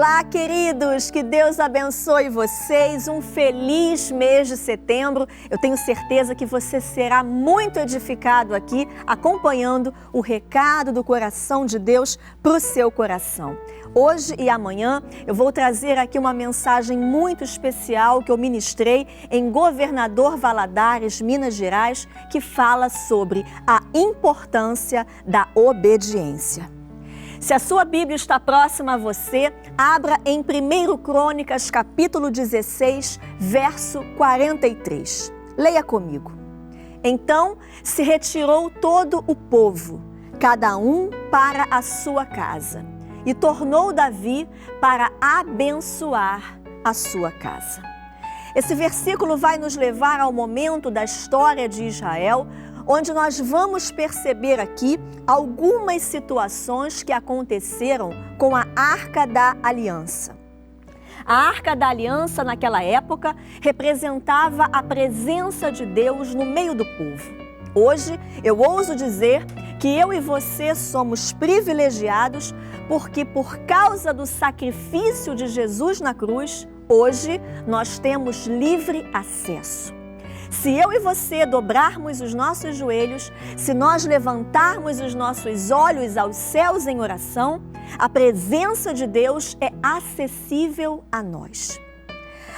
Olá, queridos! Que Deus abençoe vocês. Um feliz mês de setembro. Eu tenho certeza que você será muito edificado aqui, acompanhando o recado do coração de Deus para o seu coração. Hoje e amanhã eu vou trazer aqui uma mensagem muito especial que eu ministrei em Governador Valadares, Minas Gerais, que fala sobre a importância da obediência. Se a sua Bíblia está próxima a você, abra em 1 Crônicas, capítulo 16, verso 43. Leia comigo. Então se retirou todo o povo, cada um para a sua casa, e tornou Davi para abençoar a sua casa. Esse versículo vai nos levar ao momento da história de Israel, onde nós vamos perceber aqui algumas situações que aconteceram com a Arca da Aliança. A Arca da Aliança, naquela época, representava a presença de Deus no meio do povo. Hoje, eu ouso dizer que eu e você somos privilegiados porque, por causa do sacrifício de Jesus na cruz, hoje nós temos livre acesso. Se eu e você dobrarmos os nossos joelhos, se nós levantarmos os nossos olhos aos céus em oração, a presença de Deus é acessível a nós.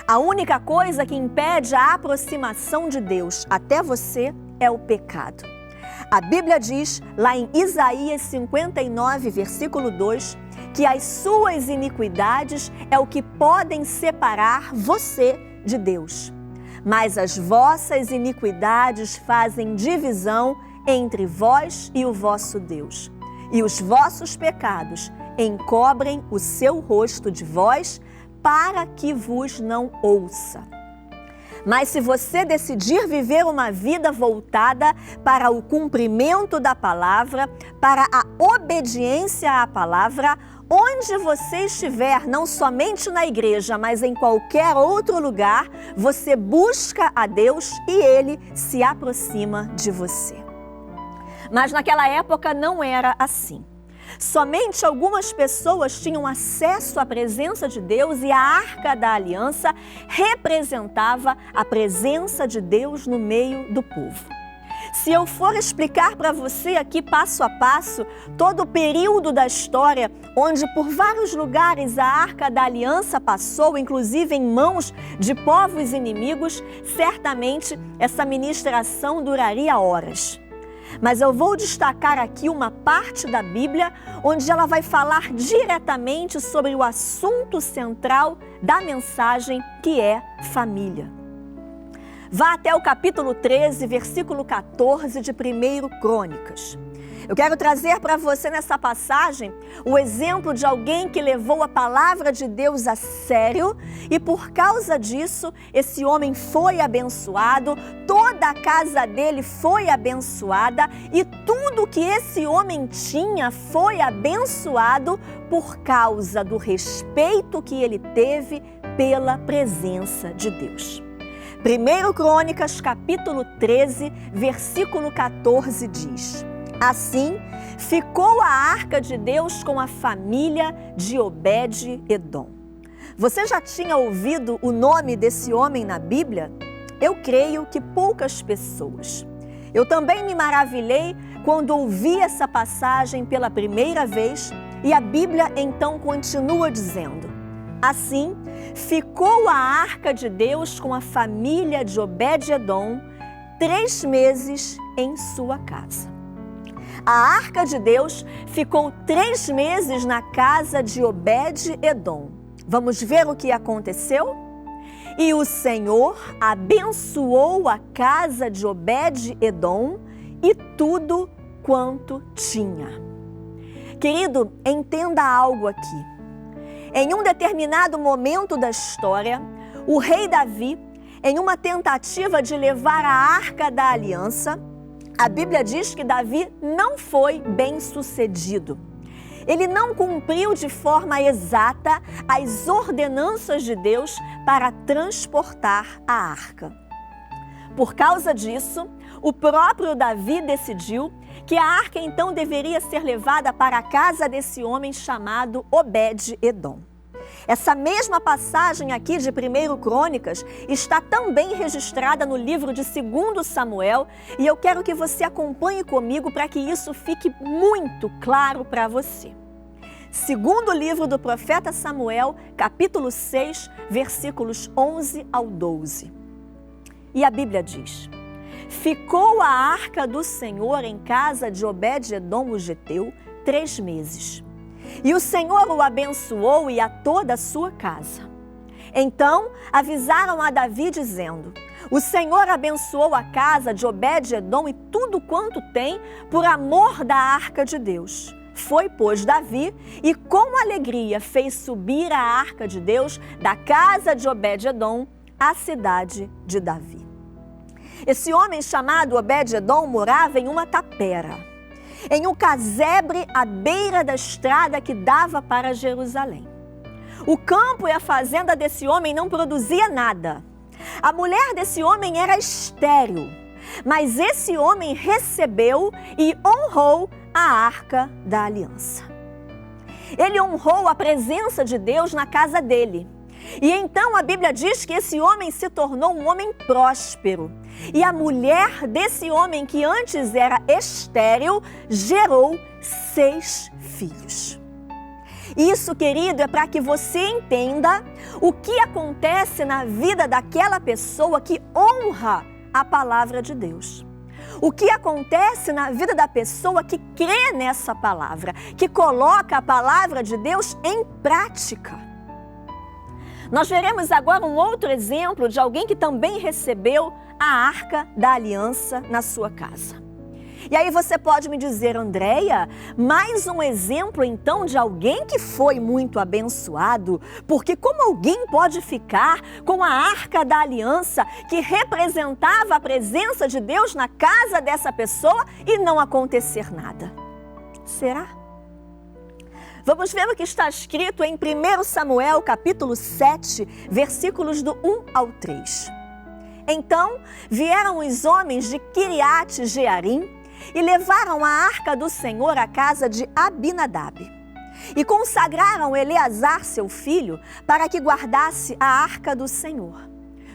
A única coisa que impede a aproximação de Deus até você é o pecado. A Bíblia diz, lá em Isaías 59, versículo 2, que as suas iniquidades é o que podem separar você de Deus. Mas as vossas iniquidades fazem divisão entre vós e o vosso Deus. E os vossos pecados encobrem o seu rosto de vós, para que vos não ouça. Mas se você decidir viver uma vida voltada para o cumprimento da palavra, para a obediência à palavra, onde você estiver, não somente na igreja, mas em qualquer outro lugar, você busca a Deus e Ele se aproxima de você. Mas naquela época não era assim. Somente algumas pessoas tinham acesso à presença de Deus e a Arca da Aliança representava a presença de Deus no meio do povo. Se eu for explicar para você aqui passo a passo todo o período da história, onde por vários lugares a Arca da Aliança passou, inclusive em mãos de povos inimigos, certamente essa ministração duraria horas. Mas eu vou destacar aqui uma parte da Bíblia onde ela vai falar diretamente sobre o assunto central da mensagem, que é família. Vá até o capítulo 13, versículo 14 de 1 Crônicas. Eu quero trazer para você nessa passagem o exemplo de alguém que levou a palavra de Deus a sério e por causa disso esse homem foi abençoado, toda a casa dele foi abençoada e tudo que esse homem tinha foi abençoado por causa do respeito que ele teve pela presença de Deus. 1 Crônicas, capítulo 13, versículo 14 diz: Assim, ficou a Arca de Deus com a família de Obed-Edom. Você já tinha ouvido o nome desse homem na Bíblia? Eu creio que poucas pessoas. Eu também me maravilhei quando ouvi essa passagem pela primeira vez e a Bíblia então continua dizendo: Assim, ficou a Arca de Deus com a família de Obed-Edom 3 meses em sua casa. A Arca de Deus ficou 3 meses na casa de Obed-Edom. Vamos ver o que aconteceu? E o Senhor abençoou a casa de Obed-Edom e tudo quanto tinha. Querido, entenda algo aqui. Em um determinado momento da história, o rei Davi, em uma tentativa de levar a Arca da Aliança, a Bíblia diz que Davi não foi bem-sucedido. Ele não cumpriu de forma exata as ordenanças de Deus para transportar a arca. Por causa disso, o próprio Davi decidiu que a arca então deveria ser levada para a casa desse homem chamado Obed-Edom. Essa mesma passagem aqui de 1 Crônicas está também registrada no livro de 2 Samuel e eu quero que você acompanhe comigo para que isso fique muito claro para você. Segundo livro do profeta Samuel, capítulo 6, versículos 11 ao 12. E a Bíblia diz: ficou a arca do Senhor em casa de Obed-edom o geteu 3 meses. E o Senhor o abençoou e a toda a sua casa. Então avisaram a Davi dizendo: o Senhor abençoou a casa de Obed-edom e tudo quanto tem por amor da arca de Deus. Foi, pois, Davi e com alegria fez subir a arca de Deus da casa de Obed-edom à cidade de Davi. Esse homem chamado Obed-edom morava em uma tapera, em um casebre à beira da estrada que dava para Jerusalém. O campo e a fazenda desse homem não produzia nada. A mulher desse homem era estéril, mas esse homem recebeu e honrou a arca da aliança. Ele honrou a presença de Deus na casa dele. E então a Bíblia diz que esse homem se tornou um homem próspero. E a mulher desse homem, que antes era estéril, gerou 6 filhos. Isso, querido, é para que você entenda o que acontece na vida daquela pessoa que honra a palavra de Deus. O que acontece na vida da pessoa que crê nessa palavra, que coloca a palavra de Deus em prática. Nós veremos agora um outro exemplo de alguém que também recebeu a arca da aliança na sua casa. E aí você pode me dizer: Andréia, mais um exemplo então de alguém que foi muito abençoado, porque como alguém pode ficar com a arca da aliança que representava a presença de Deus na casa dessa pessoa e não acontecer nada? Será? Vamos ver o que está escrito em 1 Samuel, capítulo 7, versículos do 1 ao 3. Então vieram os homens de Quiriate-Jearim e levaram a arca do Senhor à casa de Abinadab. E consagraram Eleazar, seu filho, para que guardasse a arca do Senhor.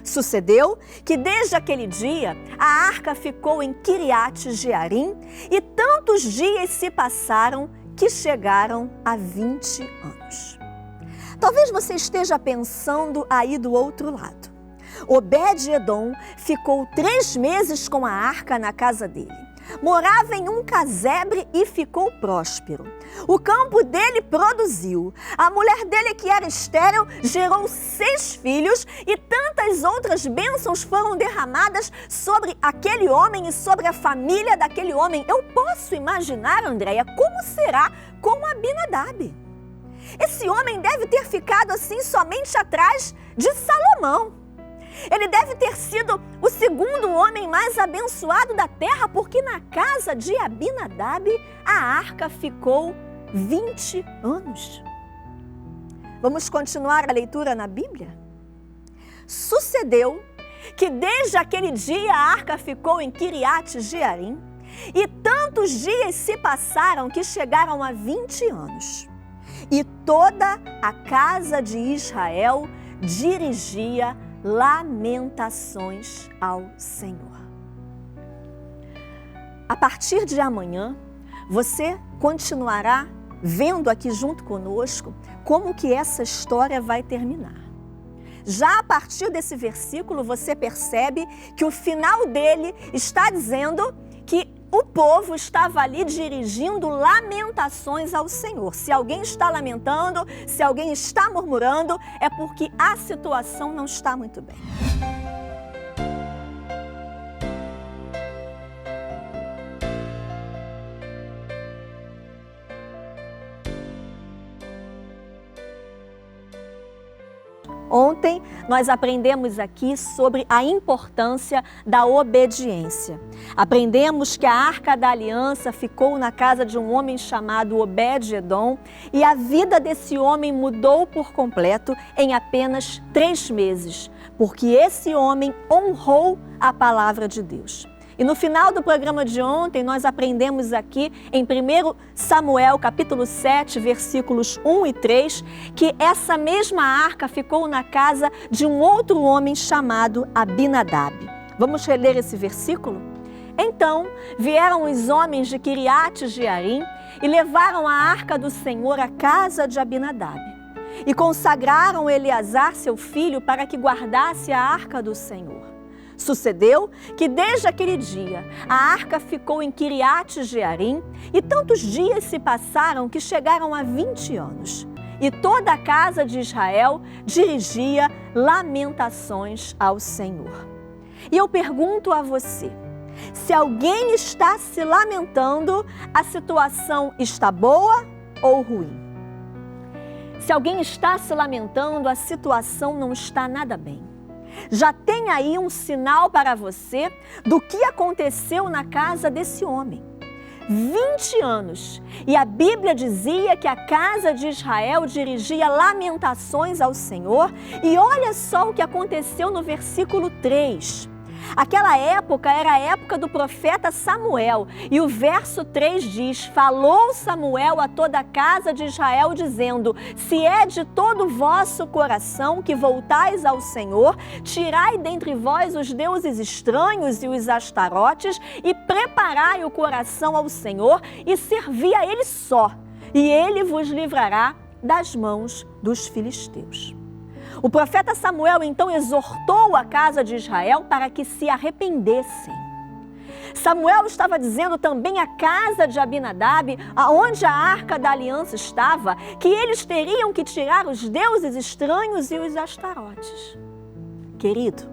Sucedeu que desde aquele dia a arca ficou em Quiriate-Jearim e tantos dias se passaram que chegaram a 20 anos. Talvez você esteja pensando aí do outro lado. Obed-edom ficou 3 meses com a arca na casa dele. Morava em um casebre e ficou próspero. O campo dele produziu. A mulher dele, que era estéril, gerou 6 filhos e tantas outras bênçãos foram derramadas sobre aquele homem e sobre a família daquele homem. Eu posso imaginar, Andréia, como será com Abinadab. Esse homem deve ter ficado assim somente atrás de Salomão. Ele deve ter sido o segundo homem mais abençoado da terra, porque na casa de Abinadab a arca ficou 20 anos. Vamos continuar a leitura na Bíblia? Sucedeu que desde aquele dia a arca ficou em Quiriate-Jearim e tantos dias se passaram que chegaram a 20 anos. E toda a casa de Israel dirigia lamentações ao Senhor. A partir de amanhã, você continuará vendo aqui junto conosco como que essa história vai terminar. Já a partir desse versículo, você percebe que o final dele está dizendo que o povo estava ali dirigindo lamentações ao Senhor. Se alguém está lamentando, se alguém está murmurando, é porque a situação não está muito bem. Ontem nós aprendemos aqui sobre a importância da obediência. Aprendemos que a Arca da Aliança ficou na casa de um homem chamado Obed-edom e a vida desse homem mudou por completo em apenas 3 meses, porque esse homem honrou a palavra de Deus. E no final do programa de ontem, nós aprendemos aqui em 1 Samuel, capítulo 7, versículos 1 e 3, que essa mesma arca ficou na casa de um outro homem chamado Abinadab. Vamos reler esse versículo? Então vieram os homens de Quiriate-Jearim e levaram a arca do Senhor à casa de Abinadab. E consagraram Eleazar, seu filho, para que guardasse a arca do Senhor. Sucedeu que desde aquele dia a arca ficou em Quiriate-Jearim e tantos dias se passaram que chegaram a 20 anos. E toda a casa de Israel dirigia lamentações ao Senhor. E eu pergunto a você, se alguém está se lamentando, a situação está boa ou ruim? Se alguém está se lamentando, a situação não está nada bem. Já tem aí um sinal para você do que aconteceu na casa desse homem. 20 anos. E a Bíblia dizia que a casa de Israel dirigia lamentações ao Senhor. E olha só o que aconteceu no versículo 3. Aquela época era a época do profeta Samuel. E o verso 3 diz: falou Samuel a toda a casa de Israel, dizendo: se é de todo o vosso coração que voltais ao Senhor, tirai dentre vós os deuses estranhos e os astarotes, e preparai o coração ao Senhor, e servi a Ele só, e Ele vos livrará das mãos dos filisteus. O profeta Samuel então exortou a casa de Israel para que se arrependessem. Samuel estava dizendo também à casa de Abinadab, aonde a arca da aliança estava, que eles teriam que tirar os deuses estranhos e os astarotes. Querido,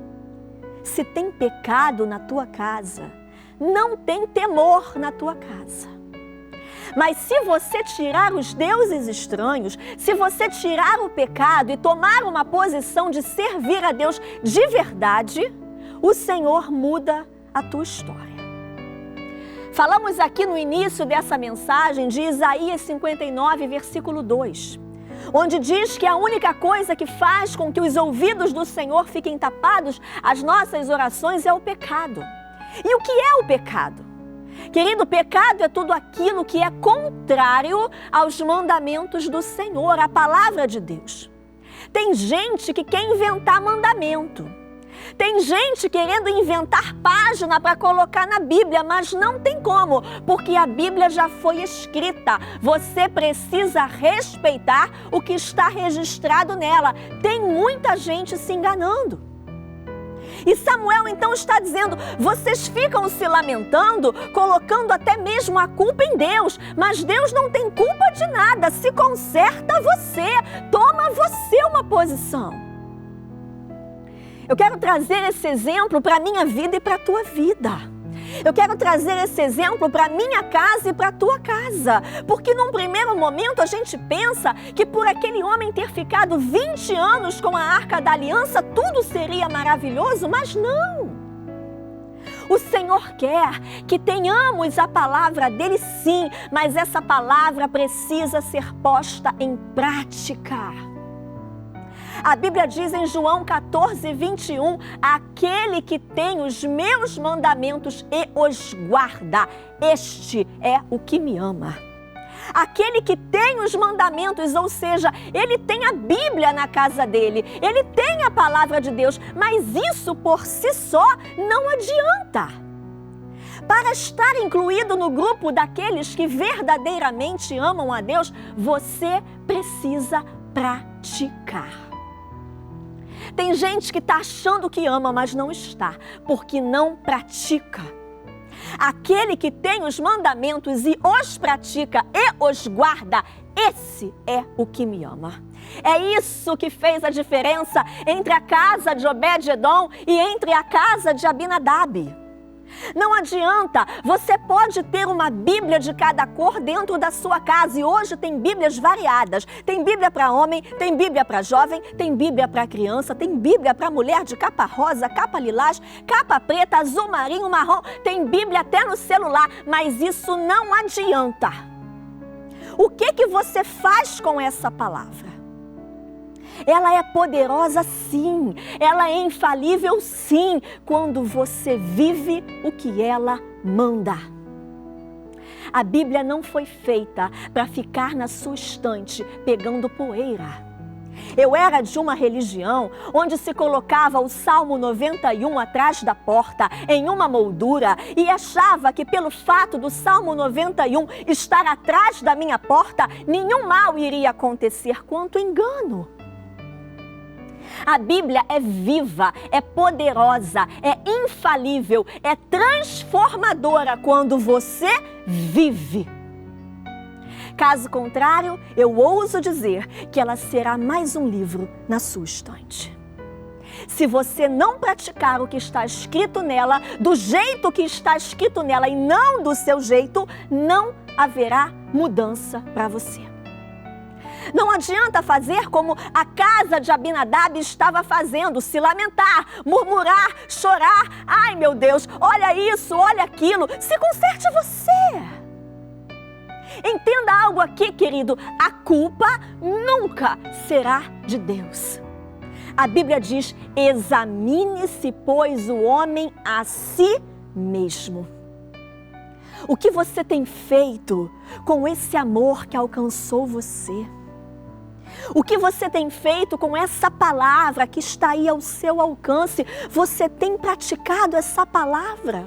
se tem pecado na tua casa, não tem temor na tua casa. Mas se você tirar os deuses estranhos, se você tirar o pecado e tomar uma posição de servir a Deus de verdade, o Senhor muda a tua história. Falamos aqui no início dessa mensagem de Isaías 59, versículo 2, onde diz que a única coisa que faz com que os ouvidos do Senhor fiquem tapados às nossas orações é o pecado. E o que é o pecado? Querido, pecado é tudo aquilo que é contrário aos mandamentos do Senhor, a palavra de Deus. Tem gente que quer inventar mandamento. Tem gente querendo inventar página para colocar na Bíblia, mas não tem como, porque a Bíblia já foi escrita. Você precisa respeitar o que está registrado nela. Tem muita gente se enganando. E Samuel então está dizendo: vocês ficam se lamentando, colocando até mesmo a culpa em Deus, mas Deus não tem culpa de nada, se conserta você, toma você uma posição. Eu quero trazer esse exemplo para a minha vida e para a tua vida. Eu quero trazer esse exemplo para a minha casa e para a tua casa, porque num primeiro momento a gente pensa que por aquele homem ter ficado 20 anos com a Arca da Aliança, tudo seria maravilhoso, mas não. O Senhor quer que tenhamos a palavra dele, sim, mas essa palavra precisa ser posta em prática. A Bíblia diz em João 14, 21, aquele que tem os meus mandamentos e os guarda, este é o que me ama. Aquele que tem os mandamentos, ou seja, ele tem a Bíblia na casa dele, ele tem a palavra de Deus, mas isso por si só não adianta. Para estar incluído no grupo daqueles que verdadeiramente amam a Deus, você precisa praticar. Tem gente que está achando que ama, mas não está, porque não pratica. Aquele que tem os mandamentos e os pratica e os guarda, esse é o que me ama. É isso que fez a diferença entre a casa de Obed-Edom e entre a casa de Abinadab. Não adianta, você pode ter uma Bíblia de cada cor dentro da sua casa, e hoje tem Bíblias variadas. Tem Bíblia para homem, tem Bíblia para jovem, tem Bíblia para criança, tem Bíblia para mulher de capa rosa, capa lilás, capa preta, azul marinho, marrom, tem Bíblia até no celular, mas isso não adianta. O que você faz com essa palavra? Ela é poderosa sim, ela é infalível sim, quando você vive o que ela manda. A Bíblia não foi feita para ficar na sua estante pegando poeira. Eu era de uma religião onde se colocava o Salmo 91 atrás da porta, em uma moldura, e achava que pelo fato do Salmo 91 estar atrás da minha porta, nenhum mal iria acontecer. Quanto engano! A Bíblia é viva, é poderosa, é infalível, é transformadora quando você vive. Caso contrário, eu ouso dizer que ela será mais um livro na sua estante. Se você não praticar o que está escrito nela, do jeito que está escrito nela e não do seu jeito, não haverá mudança para você. Não adianta fazer como a casa de Abinadab estava fazendo, se lamentar, murmurar, chorar. Ai meu Deus, olha isso, olha aquilo. Se conserte você. Entenda algo aqui, querido. A culpa nunca será de Deus. A Bíblia diz, examine-se, pois, o homem a si mesmo. O que você tem feito com esse amor que alcançou você? O que você tem feito com essa palavra que está aí ao seu alcance? Você tem praticado essa palavra?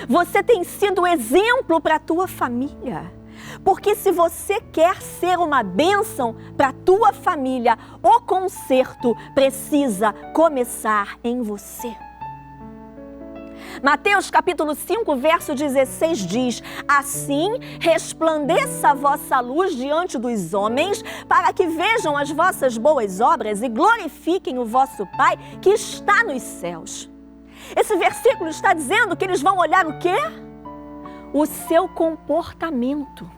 Você tem sido exemplo para a tua família? Porque se você quer ser uma bênção para a tua família, o conserto precisa começar em você. Mateus capítulo 5, verso 16 diz, assim resplandeça a vossa luz diante dos homens, para que vejam as vossas boas obras e glorifiquem o vosso Pai que está nos céus. Esse versículo está dizendo que eles vão olhar o quê? O seu comportamento.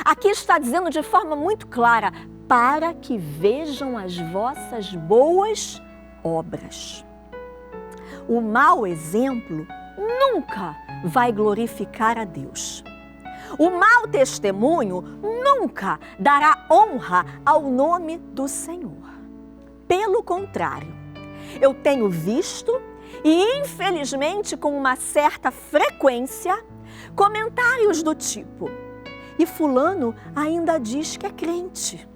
Aqui está dizendo de forma muito clara, para que vejam as vossas boas obras. O mau exemplo nunca vai glorificar a Deus. O mau testemunho nunca dará honra ao nome do Senhor. Pelo contrário, eu tenho visto e infelizmente com uma certa frequência comentários do tipo, e fulano ainda diz que é crente.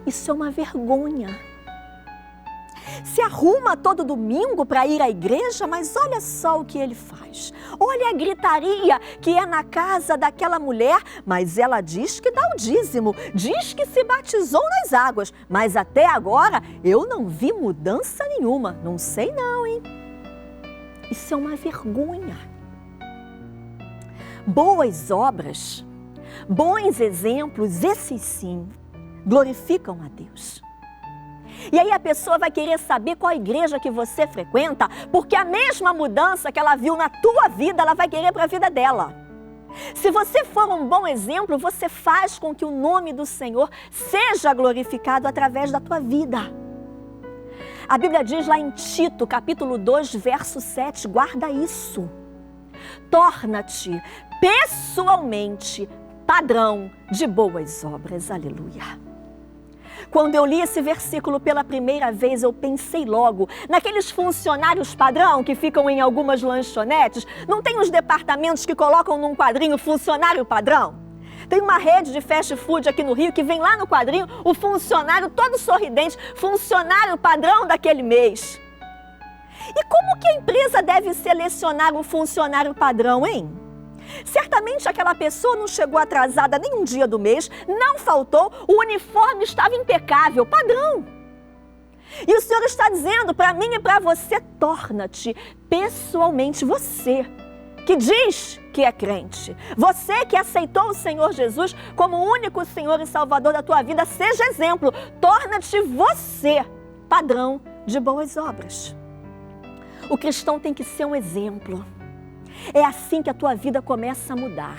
Isso é uma vergonha. Se arruma todo domingo para ir à igreja, mas olha só o que ele faz. Olha a gritaria que é na casa daquela mulher, mas ela diz que dá o dízimo, diz que se batizou nas águas, mas até agora eu não vi mudança nenhuma. Não sei não, hein? Isso é uma vergonha. Boas obras, bons exemplos, esses sim, glorificam a Deus. E aí a pessoa vai querer saber qual igreja que você frequenta, porque a mesma mudança que ela viu na tua vida, ela vai querer para a vida dela. Se você for um bom exemplo, você faz com que o nome do Senhor seja glorificado através da tua vida. A Bíblia diz lá em Tito, capítulo 2, verso 7, guarda isso. Torna-te pessoalmente padrão de boas obras. Aleluia. Quando eu li esse versículo pela primeira vez, eu pensei logo naqueles funcionários padrão que ficam em algumas lanchonetes. Não tem os departamentos que colocam num quadrinho funcionário padrão? Tem uma rede de fast food aqui no Rio que vem lá no quadrinho o funcionário todo sorridente, funcionário padrão daquele mês. E como que a empresa deve selecionar um funcionário padrão, hein? Certamente aquela pessoa não chegou atrasada nem um dia do mês, não faltou, o uniforme estava impecável, padrão. E o Senhor está dizendo para mim e para você, torna-te pessoalmente você, que diz que é crente. Você que aceitou o Senhor Jesus como o único Senhor e Salvador da tua vida, seja exemplo, torna-te você, padrão de boas obras. O cristão tem que ser um exemplo. É assim que a tua vida começa a mudar.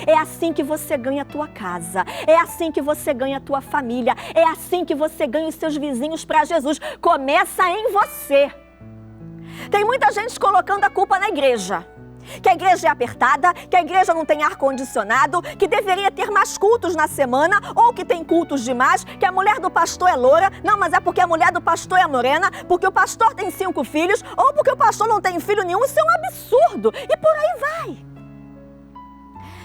É assim que você ganha a tua casa. É assim que você ganha a tua família. É assim que você ganha os seus vizinhos para Jesus. Começa em você. Tem muita gente colocando a culpa na igreja. que a igreja é apertada, que a igreja não tem ar-condicionado, que deveria ter mais cultos na semana, ou que tem cultos demais, que a mulher do pastor é loura, não, mas é porque a mulher do pastor é morena, porque o pastor tem 5 filhos, ou porque o pastor não tem filho nenhum. Isso é um absurdo, e por aí vai.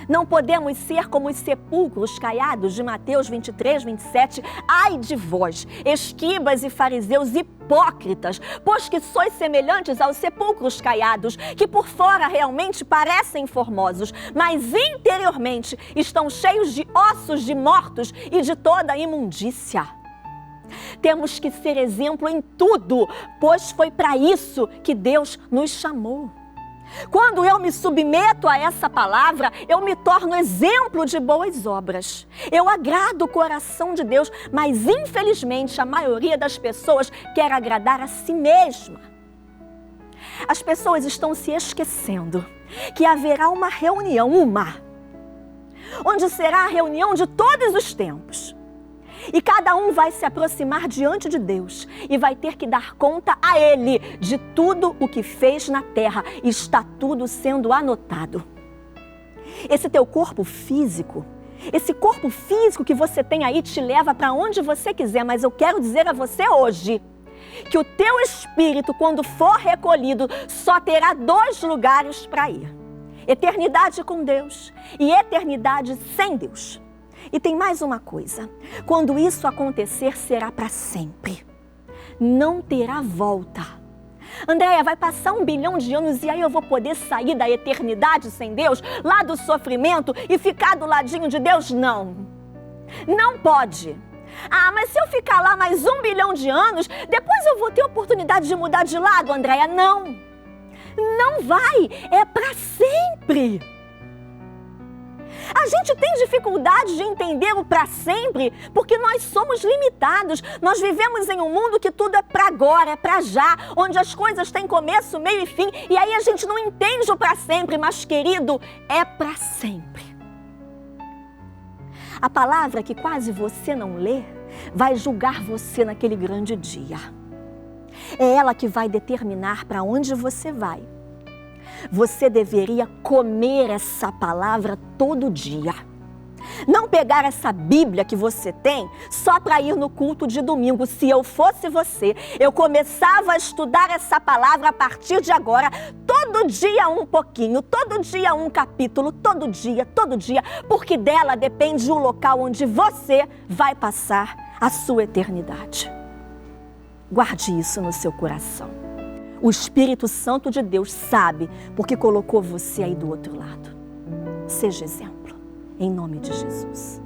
Não podemos ser como os sepulcros caiados de Mateus 23, 27. Ai de vós, escribas e fariseus hipócritas, pois que sois semelhantes aos sepulcros caiados, que por fora realmente parecem formosos, mas interiormente estão cheios de ossos de mortos e de toda imundícia. Temos que ser exemplo em tudo, pois foi para isso que Deus nos chamou. Quando eu me submeto a essa palavra, eu me torno exemplo de boas obras. Eu agrado o coração de Deus, mas infelizmente a maioria das pessoas quer agradar a si mesma. As pessoas estão se esquecendo que haverá uma reunião, onde será a reunião de todos os tempos. E cada um vai se aproximar diante de Deus e vai ter que dar conta a Ele de tudo o que fez na terra. E está tudo sendo anotado. Esse teu corpo físico, esse corpo físico que você tem aí te leva para onde você quiser. Mas eu quero dizer a você hoje que o teu espírito, quando for recolhido, só terá 2 lugares para ir. Eternidade com Deus e eternidade sem Deus. E tem mais uma coisa, quando isso acontecer, será para sempre. Não terá volta. Andréia, vai passar 1 bilhão de anos e aí eu vou poder sair da eternidade sem Deus, lá do sofrimento e ficar do ladinho de Deus? Não. Não pode. Ah, mas se eu ficar lá mais 1 bilhão de anos, depois eu vou ter oportunidade de mudar de lado, Andréia? Não. Não vai. É para sempre. A gente tem dificuldade de entender o para sempre porque nós somos limitados. Nós vivemos em um mundo que tudo é para agora, é para já, onde as coisas têm começo, meio e fim. E aí a gente não entende o para sempre, mas querido, é para sempre. A palavra que quase você não lê vai julgar você naquele grande dia. É ela que vai determinar para onde você vai. Você deveria comer essa palavra todo dia. Não pegar essa Bíblia que você tem só para ir no culto de domingo. Se eu fosse você, eu começava a estudar essa palavra a partir de agora, todo dia um pouquinho, todo dia um capítulo, todo dia, porque dela depende o local onde você vai passar a sua eternidade. Guarde isso no seu coração. O Espírito Santo de Deus sabe porque colocou você aí do outro lado. Seja exemplo, em nome de Jesus.